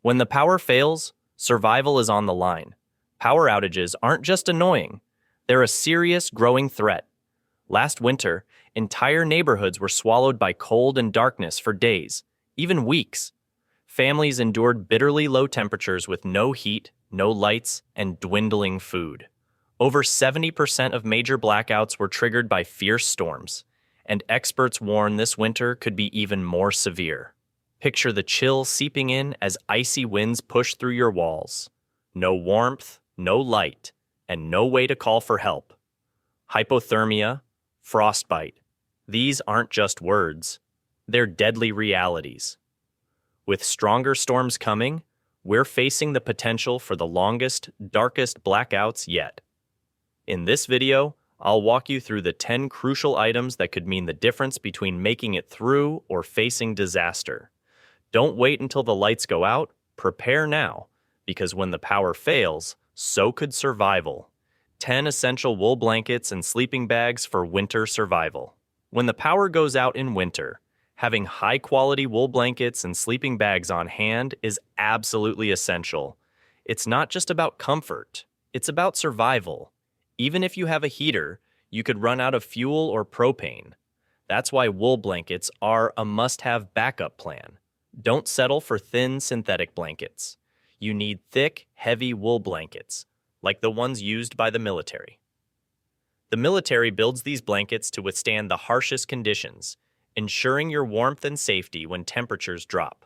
When the power fails, survival is on the line. Power outages aren't just annoying, they're a serious, growing threat. Last winter, entire neighborhoods were swallowed by cold and darkness for days, even weeks. Families endured bitterly low temperatures with no heat, no lights, and dwindling food. Over 70% of major blackouts were triggered by fierce storms, and experts warn this winter could be even more severe. Picture the chill seeping in as icy winds push through your walls. No warmth, no light, and no way to call for help. Hypothermia, frostbite. These aren't just words. They're deadly realities. With stronger storms coming, we're facing the potential for the longest, darkest blackouts yet. In this video, I'll walk you through the 10 crucial items that could mean the difference between making it through or facing disaster. Don't wait until the lights go out, prepare now, because when the power fails, so could survival. 10 essential wool blankets and sleeping bags for winter survival. When the power goes out in winter, having high-quality wool blankets and sleeping bags on hand is absolutely essential. It's not just about comfort, it's about survival. Even if you have a heater, you could run out of fuel or propane. That's why wool blankets are a must-have backup plan. Don't settle for thin synthetic blankets. You need thick, heavy wool blankets, like the ones used by the military. The military builds these blankets to withstand the harshest conditions, ensuring your warmth and safety when temperatures drop.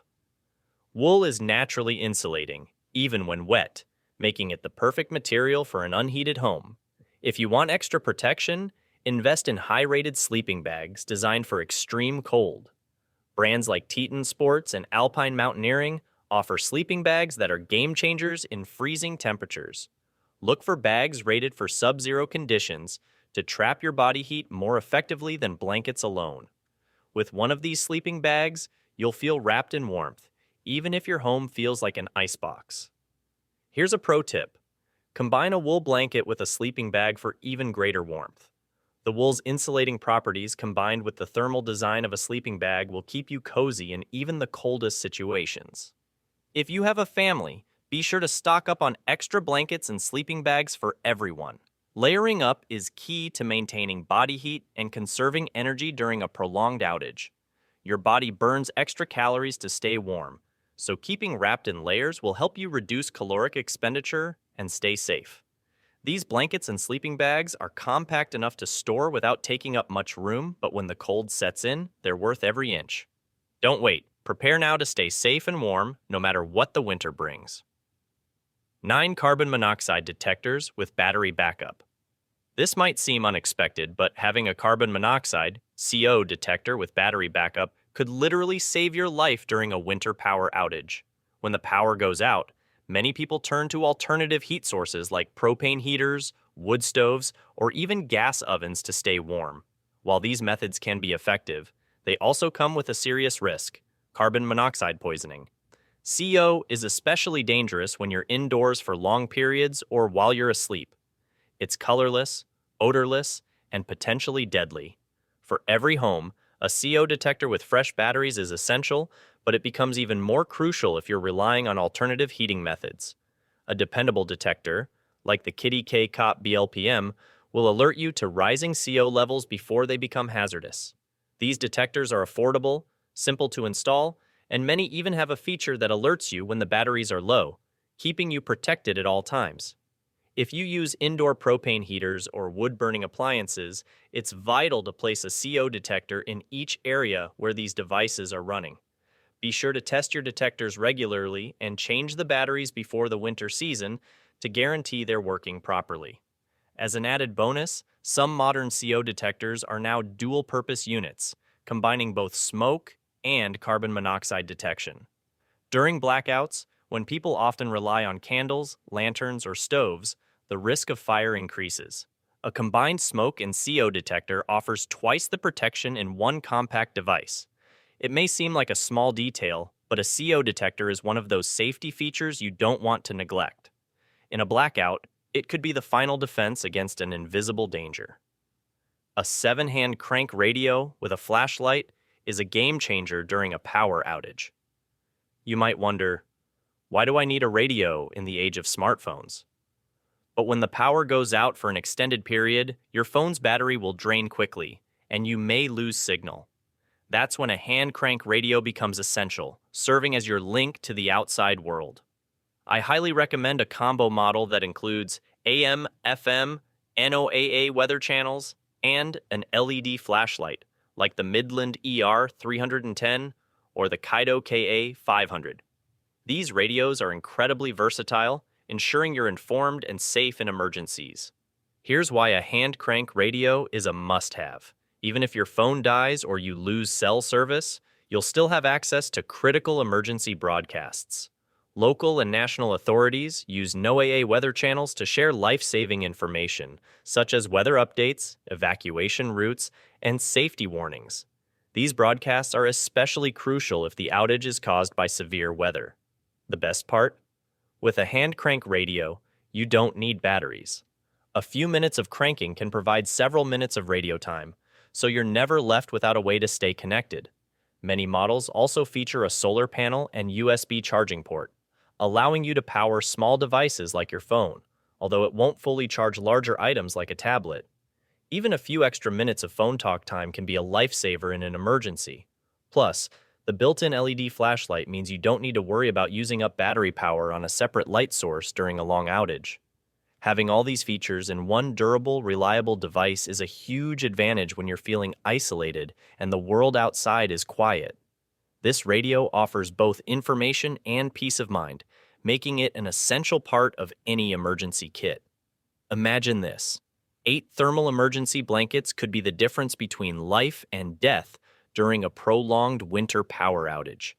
Wool is naturally insulating, even when wet, making it the perfect material for an unheated home. If you want extra protection, invest in high-rated sleeping bags designed for extreme cold. Brands like Teton Sports and Alpine Mountaineering offer sleeping bags that are game changers in freezing temperatures. Look for bags rated for sub-zero conditions to trap your body heat more effectively than blankets alone. With one of these sleeping bags, you'll feel wrapped in warmth, even if your home feels like an icebox. Here's a pro tip. Combine a wool blanket with a sleeping bag for even greater warmth. The wool's insulating properties combined with the thermal design of a sleeping bag will keep you cozy in even the coldest situations. If you have a family, be sure to stock up on extra blankets and sleeping bags for everyone. Layering up is key to maintaining body heat and conserving energy during a prolonged outage. Your body burns extra calories to stay warm, so keeping wrapped in layers will help you reduce caloric expenditure and stay safe. These blankets and sleeping bags are compact enough to store without taking up much room, but when the cold sets in, they're worth every inch. Don't wait. Prepare now to stay safe and warm, no matter what the winter brings. 9 carbon monoxide detectors with battery backup. This might seem unexpected, but having a carbon monoxide (CO) detector with battery backup could literally save your life during a winter power outage. When the power goes out, many people turn to alternative heat sources like propane heaters, wood stoves, or even gas ovens to stay warm. While these methods can be effective, they also come with a serious risk: carbon monoxide poisoning. CO is especially dangerous when you're indoors for long periods or while you're asleep. It's colorless, odorless, and potentially deadly. For every home, a CO detector with fresh batteries is essential, but it becomes even more crucial if you're relying on alternative heating methods. A dependable detector, like the Kitty K-Cop BLPM, will alert you to rising CO levels before they become hazardous. These detectors are affordable, simple to install, and many even have a feature that alerts you when the batteries are low, keeping you protected at all times. If you use indoor propane heaters or wood-burning appliances, it's vital to place a CO detector in each area where these devices are running. Be sure to test your detectors regularly and change the batteries before the winter season to guarantee they're working properly. As an added bonus, some modern CO detectors are now dual-purpose units, combining both smoke and carbon monoxide detection. During blackouts, when people often rely on candles, lanterns, or stoves, the risk of fire increases. A combined smoke and CO detector offers twice the protection in one compact device. It may seem like a small detail, but a CO detector is one of those safety features you don't want to neglect. In a blackout, it could be the final defense against an invisible danger. A 7-hand crank radio with a flashlight is a game changer during a power outage. You might wonder, Why do I need a radio in the age of smartphones? But when the power goes out for an extended period, your phone's battery will drain quickly, and you may lose signal. That's when a hand crank radio becomes essential, serving as your link to the outside world. I highly recommend a combo model that includes AM, FM, NOAA weather channels, and an LED flashlight, like the Midland ER 310 or the Kaido KA 500. These radios are incredibly versatile, ensuring you're informed and safe in emergencies. Here's why a hand crank radio is a must-have. Even if your phone dies or you lose cell service, you'll still have access to critical emergency broadcasts. Local and national authorities use NOAA weather channels to share life-saving information, such as weather updates, evacuation routes, and safety warnings. These broadcasts are especially crucial if the outage is caused by severe weather. The best part? With a hand crank radio, you don't need batteries. A few minutes of cranking can provide several minutes of radio time, so you're never left without a way to stay connected. Many models also feature a solar panel and USB charging port, allowing you to power small devices like your phone, although it won't fully charge larger items like a tablet. Even a few extra minutes of phone talk time can be a lifesaver in an emergency. Plus, the built-in LED flashlight means you don't need to worry about using up battery power on a separate light source during a long outage. Having all these features in one durable, reliable device is a huge advantage when you're feeling isolated and the world outside is quiet. This radio offers both information and peace of mind, making it an essential part of any emergency kit. Imagine this: 8 thermal emergency blankets could be the difference between life and death during a prolonged winter power outage.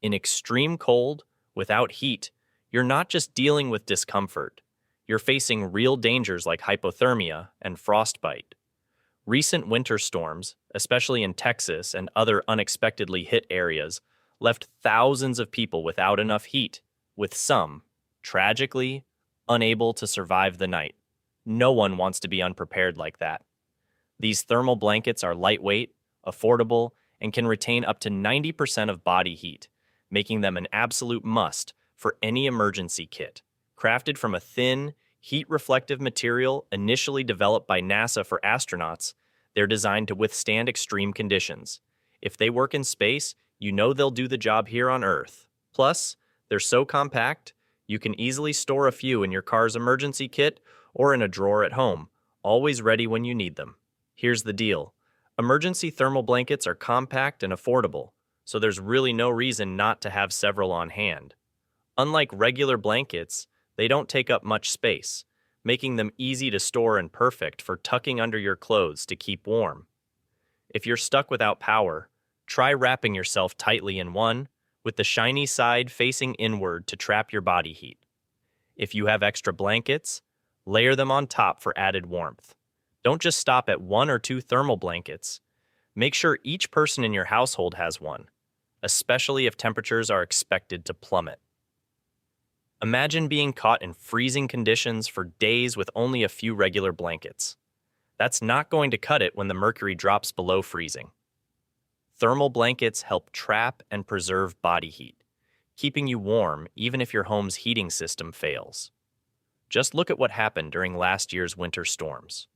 In extreme cold, without heat, you're not just dealing with discomfort. You're facing real dangers like hypothermia and frostbite. Recent winter storms, especially in Texas and other unexpectedly hit areas, left thousands of people without enough heat, with some, tragically, unable to survive the night. No one wants to be unprepared like that. These thermal blankets are lightweight, affordable, and can retain up to 90% of body heat, making them an absolute must for any emergency kit. Crafted from a thin, heat-reflective material initially developed by NASA for astronauts, they're designed to withstand extreme conditions. If they work in space, you know they'll do the job here on Earth. Plus, they're so compact, you can easily store a few in your car's emergency kit or in a drawer at home, always ready when you need them. Here's the deal: emergency thermal blankets are compact and affordable, so there's really no reason not to have several on hand. Unlike regular blankets, they don't take up much space, making them easy to store and perfect for tucking under your clothes to keep warm. If you're stuck without power, try wrapping yourself tightly in one, with the shiny side facing inward to trap your body heat. If you have extra blankets, layer them on top for added warmth. Don't just stop at 1 or 2 thermal blankets. Make sure each person in your household has one, especially if temperatures are expected to plummet. Imagine being caught in freezing conditions for days with only a few regular blankets. That's not going to cut it when the mercury drops below freezing. Thermal blankets help trap and preserve body heat, keeping you warm even if your home's heating system fails. Just look at what happened during last year's winter storms.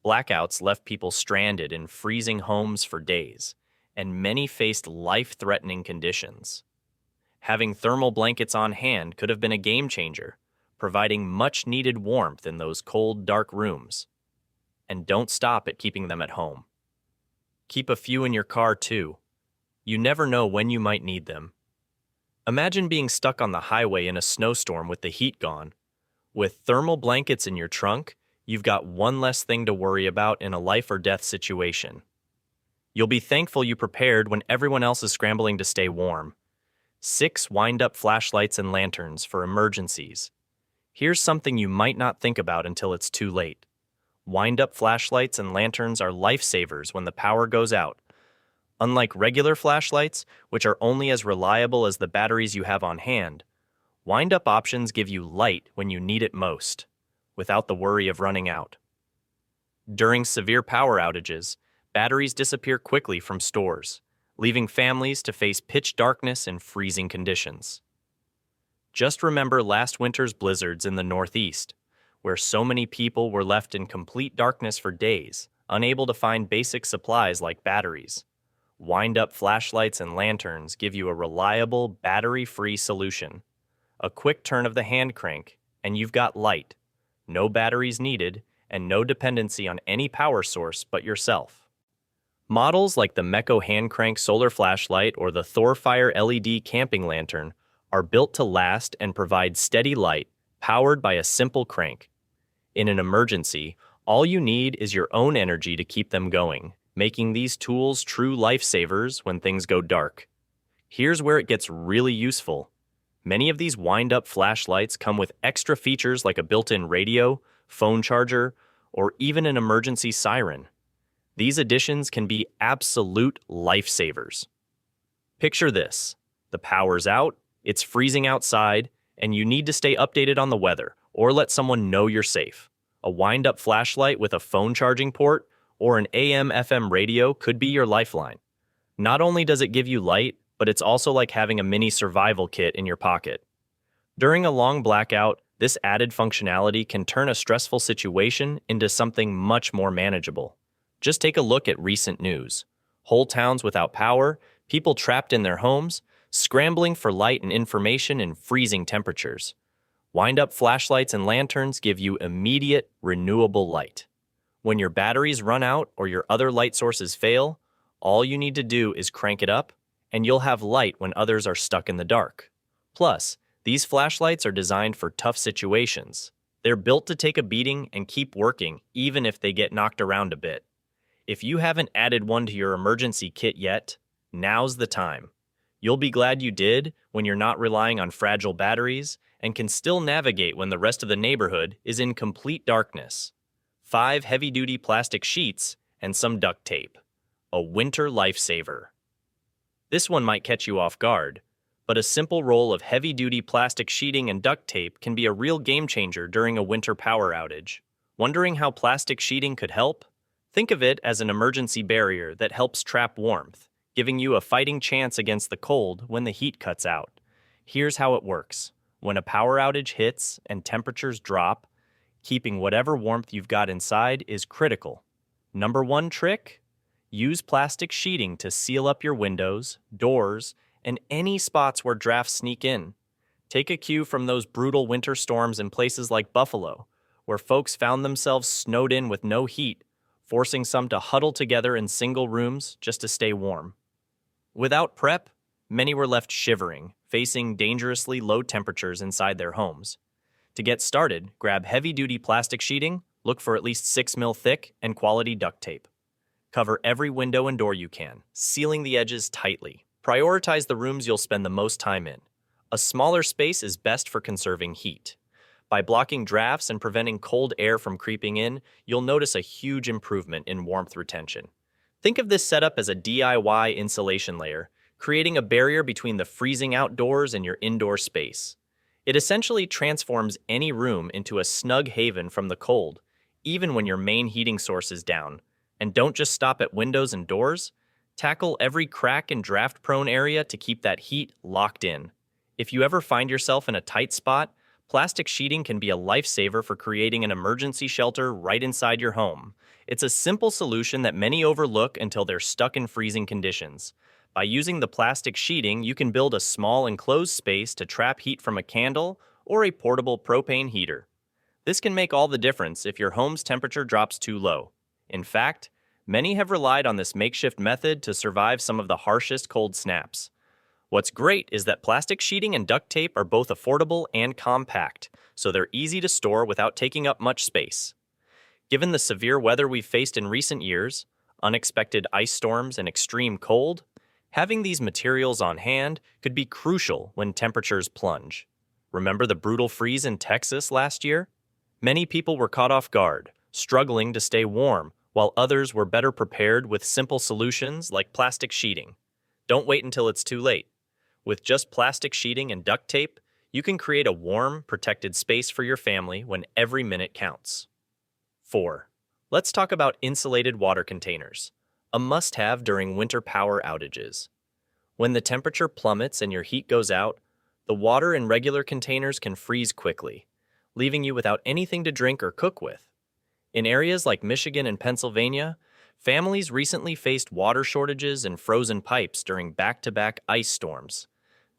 Blackouts left people stranded in freezing homes for days, and many faced life-threatening conditions. Having thermal blankets on hand could have been a game changer, providing much-needed warmth in those cold, dark rooms. And don't stop at keeping them at home. Keep a few in your car, too. You never know when you might need them. Imagine being stuck on the highway in a snowstorm with the heat gone. With thermal blankets in your trunk, you've got one less thing to worry about in a life-or-death situation. You'll be thankful you prepared when everyone else is scrambling to stay warm. 6 wind-up flashlights and lanterns for emergencies. Here's something you might not think about until it's too late. Wind-up flashlights and lanterns are lifesavers when the power goes out. Unlike regular flashlights, which are only as reliable as the batteries you have on hand, wind-up options give you light when you need it most, without the worry of running out. During severe power outages, batteries disappear quickly from stores, leaving families to face pitch darkness and freezing conditions. Just remember last winter's blizzards in the Northeast, where so many people were left in complete darkness for days, unable to find basic supplies like batteries. Wind-up flashlights and lanterns give you a reliable, battery-free solution. A quick turn of the hand crank, and you've got light. No batteries needed, and no dependency on any power source but yourself. Models like the Meko hand crank solar flashlight or the Thorfire LED camping lantern are built to last and provide steady light, powered by a simple crank. In an emergency, all you need is your own energy to keep them going, making these tools true lifesavers when things go dark. Here's where it gets really useful. Many of these wind-up flashlights come with extra features like a built-in radio, phone charger, or even an emergency siren. These additions can be absolute lifesavers. Picture this. The power's out, it's freezing outside, and you need to stay updated on the weather or let someone know you're safe. A wind-up flashlight with a phone charging port or an AM/FM radio could be your lifeline. Not only does it give you light, but it's also like having a mini survival kit in your pocket. During a long blackout, this added functionality can turn a stressful situation into something much more manageable. Just take a look at recent news. Whole towns without power, people trapped in their homes, scrambling for light and information in freezing temperatures. Wind-up flashlights and lanterns give you immediate, renewable light. When your batteries run out or your other light sources fail, all you need to do is crank it up, and you'll have light when others are stuck in the dark. Plus, these flashlights are designed for tough situations. They're built to take a beating and keep working even if they get knocked around a bit. If you haven't added one to your emergency kit yet, now's the time. You'll be glad you did when you're not relying on fragile batteries and can still navigate when the rest of the neighborhood is in complete darkness. 5 heavy-duty plastic sheets and some duct tape. A winter lifesaver. This one might catch you off guard, but a simple roll of heavy-duty plastic sheeting and duct tape can be a real game-changer during a winter power outage. Wondering how plastic sheeting could help? Think of it as an emergency barrier that helps trap warmth, giving you a fighting chance against the cold when the heat cuts out. Here's how it works. When a power outage hits and temperatures drop, keeping whatever warmth you've got inside is critical. Number 1 trick? Use plastic sheeting to seal up your windows, doors, and any spots where drafts sneak in. Take a cue from those brutal winter storms in places like Buffalo, where folks found themselves snowed in with no heat, forcing some to huddle together in single rooms just to stay warm. Without prep, many were left shivering, facing dangerously low temperatures inside their homes. To get started, grab heavy-duty plastic sheeting, look for at least 6 mil thick, and quality duct tape. Cover every window and door you can, sealing the edges tightly. Prioritize the rooms you'll spend the most time in. A smaller space is best for conserving heat. By blocking drafts and preventing cold air from creeping in, you'll notice a huge improvement in warmth retention. Think of this setup as a DIY insulation layer, creating a barrier between the freezing outdoors and your indoor space. It essentially transforms any room into a snug haven from the cold, even when your main heating source is down. And don't just stop at windows and doors. Tackle every crack and draft-prone area to keep that heat locked in. If you ever find yourself in a tight spot, plastic sheeting can be a lifesaver for creating an emergency shelter right inside your home. It's a simple solution that many overlook until they're stuck in freezing conditions. By using the plastic sheeting, you can build a small enclosed space to trap heat from a candle or a portable propane heater. This can make all the difference if your home's temperature drops too low. In fact, many have relied on this makeshift method to survive some of the harshest cold snaps. What's great is that plastic sheeting and duct tape are both affordable and compact, so they're easy to store without taking up much space. Given the severe weather we've faced in recent years, unexpected ice storms and extreme cold, having these materials on hand could be crucial when temperatures plunge. Remember the brutal freeze in Texas last year? Many people were caught off guard, struggling to stay warm, while others were better prepared with simple solutions like plastic sheeting. Don't wait until it's too late. With just plastic sheeting and duct tape, you can create a warm, protected space for your family when every minute counts. 4. Let's talk about insulated water containers, a must-have during winter power outages. When the temperature plummets and your heat goes out, The water in regular containers can freeze quickly, leaving you without anything to drink or cook with. In areas like Michigan and Pennsylvania, families recently faced water shortages and frozen pipes during back-to-back ice storms.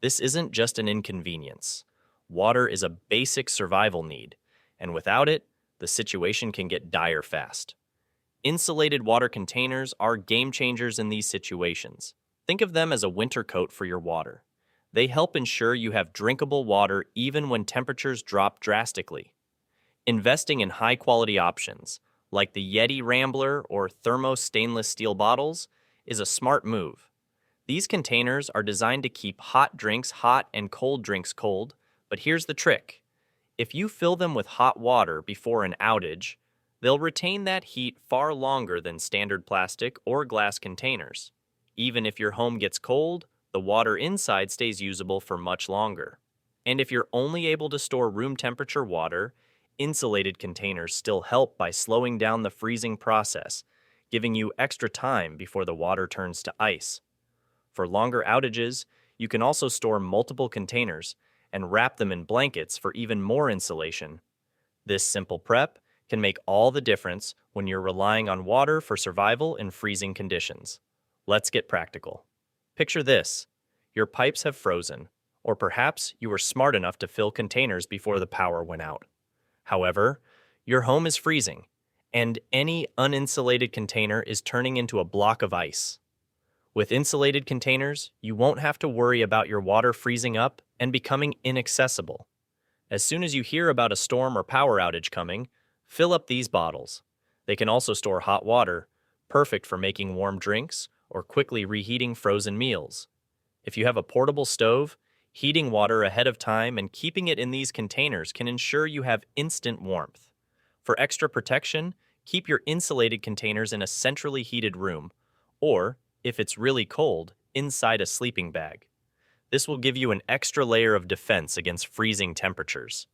This isn't just an inconvenience. Water is a basic survival need, and without it, the situation can get dire fast. Insulated water containers are game changers in these situations. Think of them as a winter coat for your water. They help ensure you have drinkable water even when temperatures drop drastically. Investing in high-quality options, like the Yeti Rambler or Thermo stainless steel bottles, is a smart move. These containers are designed to keep hot drinks hot and cold drinks cold, but here's the trick. If you fill them with hot water before an outage, they'll retain that heat far longer than standard plastic or glass containers. Even if your home gets cold, the water inside stays usable for much longer. And if you're only able to store room temperature water, insulated containers still help by slowing down the freezing process, giving you extra time before the water turns to ice. For longer outages, you can also store multiple containers and wrap them in blankets for even more insulation. This simple prep can make all the difference when you're relying on water for survival in freezing conditions. Let's get practical. Picture this. Your pipes have frozen, or perhaps you were smart enough to fill containers before the power went out. However, your home is freezing, and any uninsulated container is turning into a block of ice. With insulated containers, you won't have to worry about your water freezing up and becoming inaccessible. As soon as you hear about a storm or power outage coming, fill up these bottles. They can also store hot water, perfect for making warm drinks or quickly reheating frozen meals. If you have a portable stove, heating water ahead of time and keeping it in these containers can ensure you have instant warmth. For extra protection, keep your insulated containers in a centrally heated room, or, if it's really cold, inside a sleeping bag. This will give you an extra layer of defense against freezing temperatures.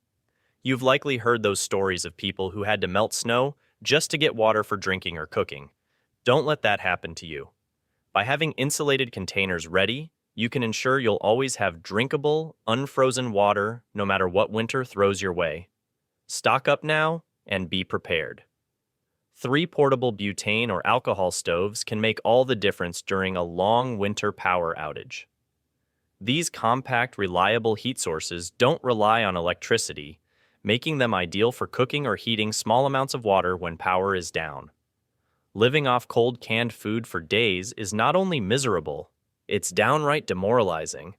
You've likely heard those stories of people who had to melt snow just to get water for drinking or cooking. Don't let that happen to you. By having insulated containers ready, you can ensure you'll always have drinkable, unfrozen water no matter what winter throws your way. Stock up now and be prepared. 3 portable butane or alcohol stoves can make all the difference during a long winter power outage. These compact, reliable heat sources don't rely on electricity, making them ideal for cooking or heating small amounts of water when power is down. Living off cold canned food for days is not only miserable, it's downright demoralizing.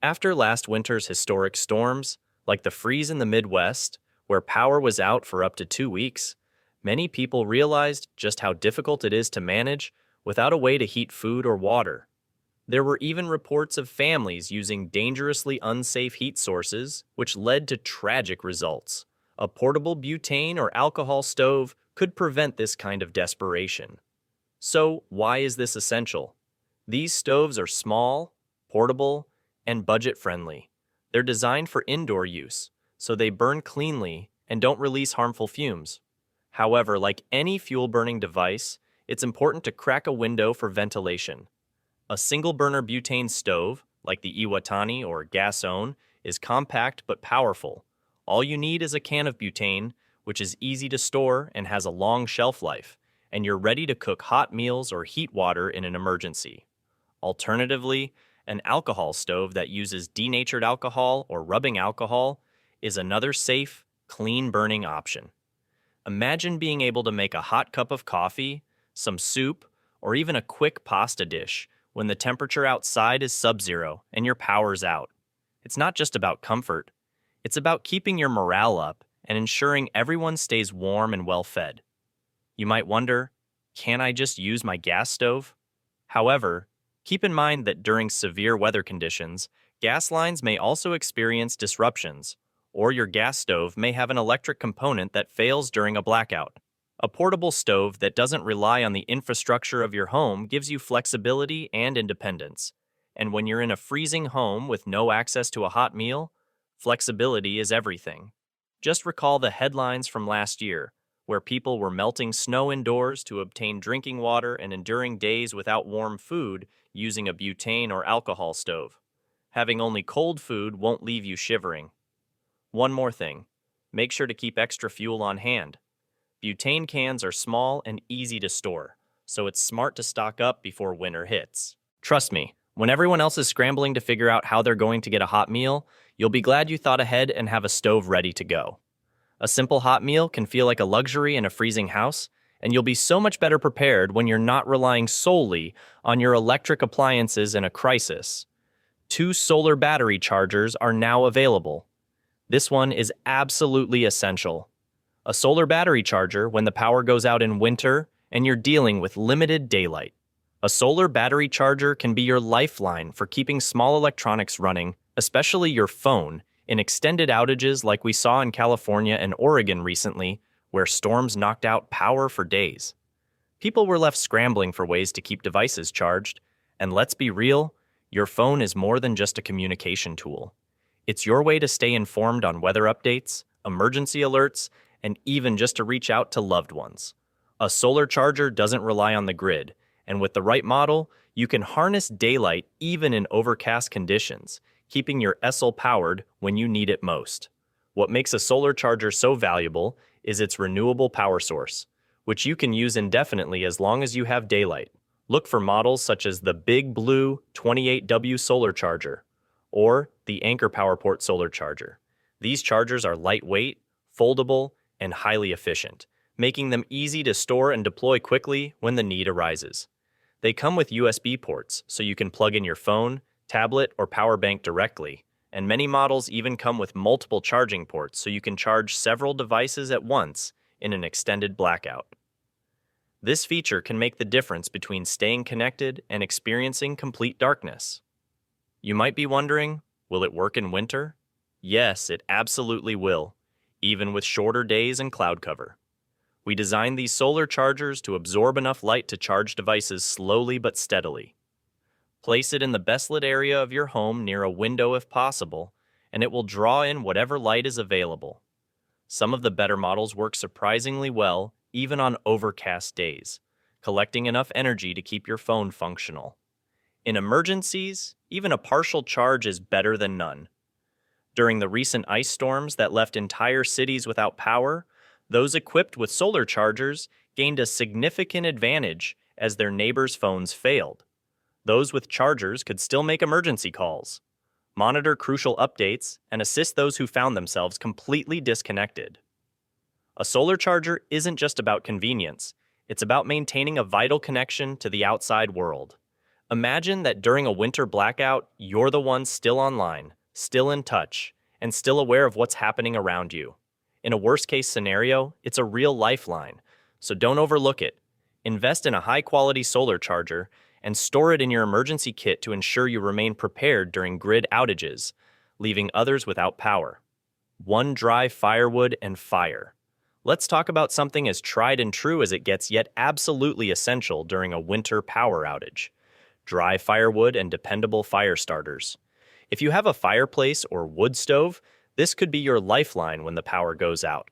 After last winter's historic storms, like the freeze in the Midwest, where power was out for up to 2 weeks, many people realized just how difficult it is to manage without a way to heat food or water. There were even reports of families using dangerously unsafe heat sources, which led to tragic results. A portable butane or alcohol stove could prevent this kind of desperation. So, why is this essential? These stoves are small, portable, and budget-friendly. They're designed for indoor use, so they burn cleanly and don't release harmful fumes. However, like any fuel-burning device, it's important to crack a window for ventilation. A single-burner butane stove, like the Iwatani or Gasone, is compact but powerful. All you need is a can of butane, which is easy to store and has a long shelf life, and you're ready to cook hot meals or heat water in an emergency. Alternatively, an alcohol stove that uses denatured alcohol or rubbing alcohol is another safe, clean-burning option. Imagine being able to make a hot cup of coffee, some soup, or even a quick pasta dish when the temperature outside is sub-zero and your power's out. It's not just about comfort. It's about keeping your morale up and ensuring everyone stays warm and well-fed. You might wonder, can I just use my gas stove? However, keep in mind that during severe weather conditions, gas lines may also experience disruptions, or your gas stove may have an electric component that fails during a blackout. A portable stove that doesn't rely on the infrastructure of your home gives you flexibility and independence. And when you're in a freezing home with no access to a hot meal, flexibility is everything. Just recall the headlines from last year, where people were melting snow indoors to obtain drinking water and enduring days without warm food using a butane or alcohol stove. Having only cold food won't leave you shivering. One more thing. Make sure to keep extra fuel on hand. Butane cans are small and easy to store, so it's smart to stock up before winter hits. Trust me, when everyone else is scrambling to figure out how they're going to get a hot meal, you'll be glad you thought ahead and have a stove ready to go. A simple hot meal can feel like a luxury in a freezing house, and you'll be so much better prepared when you're not relying solely on your electric appliances in a crisis. 2 solar battery chargers are now available. This one is absolutely essential. A solar battery charger when the power goes out in winter and you're dealing with limited daylight. A solar battery charger can be your lifeline for keeping small electronics running, especially your phone, in extended outages like we saw in California and Oregon recently, where storms knocked out power for days. People were left scrambling for ways to keep devices charged, and let's be real, your phone is more than just a communication tool. It's your way to stay informed on weather updates, emergency alerts, and even just to reach out to loved ones. A solar charger doesn't rely on the grid, and with the right model, you can harness daylight even in overcast conditions, keeping your ESL powered when you need it most. What makes a solar charger so valuable is its renewable power source, which you can use indefinitely as long as you have daylight. Look for models such as the Big Blue 28W solar charger or the Anchor PowerPort solar charger. These chargers are lightweight, foldable, and highly efficient, making them easy to store and deploy quickly when the need arises. They come with USB ports, so you can plug in your phone, tablet, or power bank directly, and many models even come with multiple charging ports so you can charge several devices at once in an extended blackout. This feature can make the difference between staying connected and experiencing complete darkness. You might be wondering, will it work in winter? Yes, it absolutely will, even with shorter days and cloud cover. We designed these solar chargers to absorb enough light to charge devices slowly but steadily. Place it in the best lit area of your home near a window if possible, and it will draw in whatever light is available. Some of the better models work surprisingly well, even on overcast days, collecting enough energy to keep your phone functional. In emergencies, even a partial charge is better than none. During the recent ice storms that left entire cities without power, those equipped with solar chargers gained a significant advantage as their neighbors' phones failed. Those with chargers could still make emergency calls, monitor crucial updates, and assist those who found themselves completely disconnected. A solar charger isn't just about convenience, it's about maintaining a vital connection to the outside world. Imagine that during a winter blackout, you're the one still online, still in touch, and still aware of what's happening around you. In a worst-case scenario, it's a real lifeline, so don't overlook it. Invest in a high-quality solar charger and store it in your emergency kit to ensure you remain prepared during grid outages, leaving others without power. One dry firewood and fire. Let's talk about something as tried and true as it gets, yet absolutely essential during a winter power outage. Dry firewood and dependable fire starters. If you have a fireplace or wood stove, this could be your lifeline when the power goes out.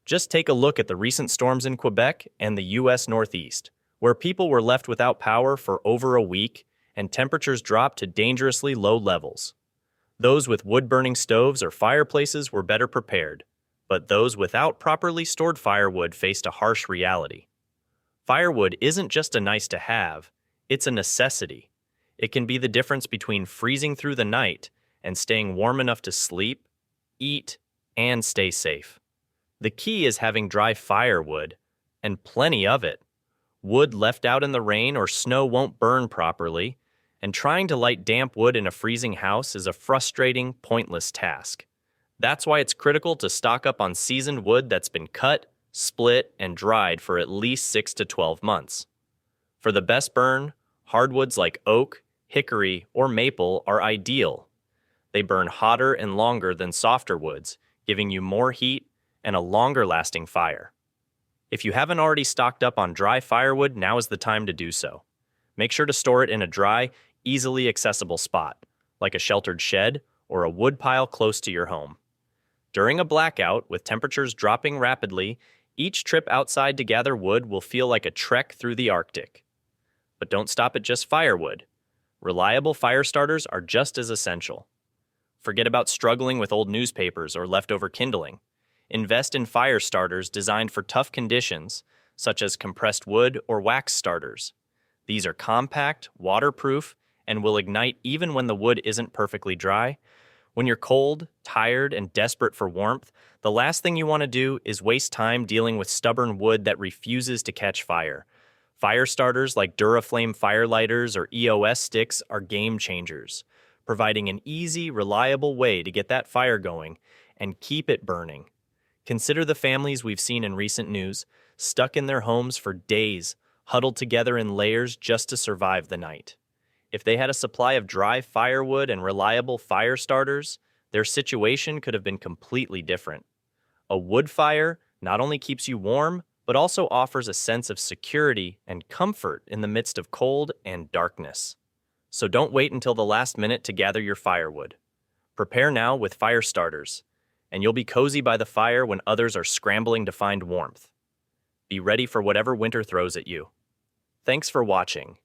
Just take a look at the recent storms in Quebec and the U.S. Northeast, where people were left without power for over a week and temperatures dropped to dangerously low levels. Those with wood-burning stoves or fireplaces were better prepared, but those without properly stored firewood faced a harsh reality. Firewood isn't just a nice-to-have, it's a necessity. It can be the difference between freezing through the night and staying warm enough to sleep, eat, and stay safe. The key is having dry firewood, and plenty of it. Wood left out in the rain or snow won't burn properly, and trying to light damp wood in a freezing house is a frustrating, pointless task. That's why it's critical to stock up on seasoned wood that's been cut, split, and dried for at least 6 to 12 months. For the best burn, hardwoods like oak, hickory, or maple are ideal. They burn hotter and longer than softer woods, giving you more heat and a longer-lasting fire. If you haven't already stocked up on dry firewood, now is the time to do so. Make sure to store it in a dry, easily accessible spot, like a sheltered shed or a wood pile close to your home. During a blackout, with temperatures dropping rapidly, each trip outside to gather wood will feel like a trek through the Arctic. But don't stop at just firewood. Reliable fire starters are just as essential. Forget about struggling with old newspapers or leftover kindling. Invest in fire starters designed for tough conditions, such as compressed wood or wax starters. These are compact, waterproof, and will ignite even when the wood isn't perfectly dry. When you're cold, tired, and desperate for warmth, the last thing you want to do is waste time dealing with stubborn wood that refuses to catch fire. Fire starters like Duraflame firelighters or EOS sticks are game changers, providing an easy, reliable way to get that fire going and keep it burning. Consider the families we've seen in recent news, stuck in their homes for days, huddled together in layers just to survive the night. If they had a supply of dry firewood and reliable fire starters, their situation could have been completely different. A wood fire not only keeps you warm, but also offers a sense of security and comfort in the midst of cold and darkness. So don't wait until the last minute to gather your firewood. Prepare now with fire starters, and you'll be cozy by the fire when others are scrambling to find warmth. Be ready for whatever winter throws at you. Thanks for watching.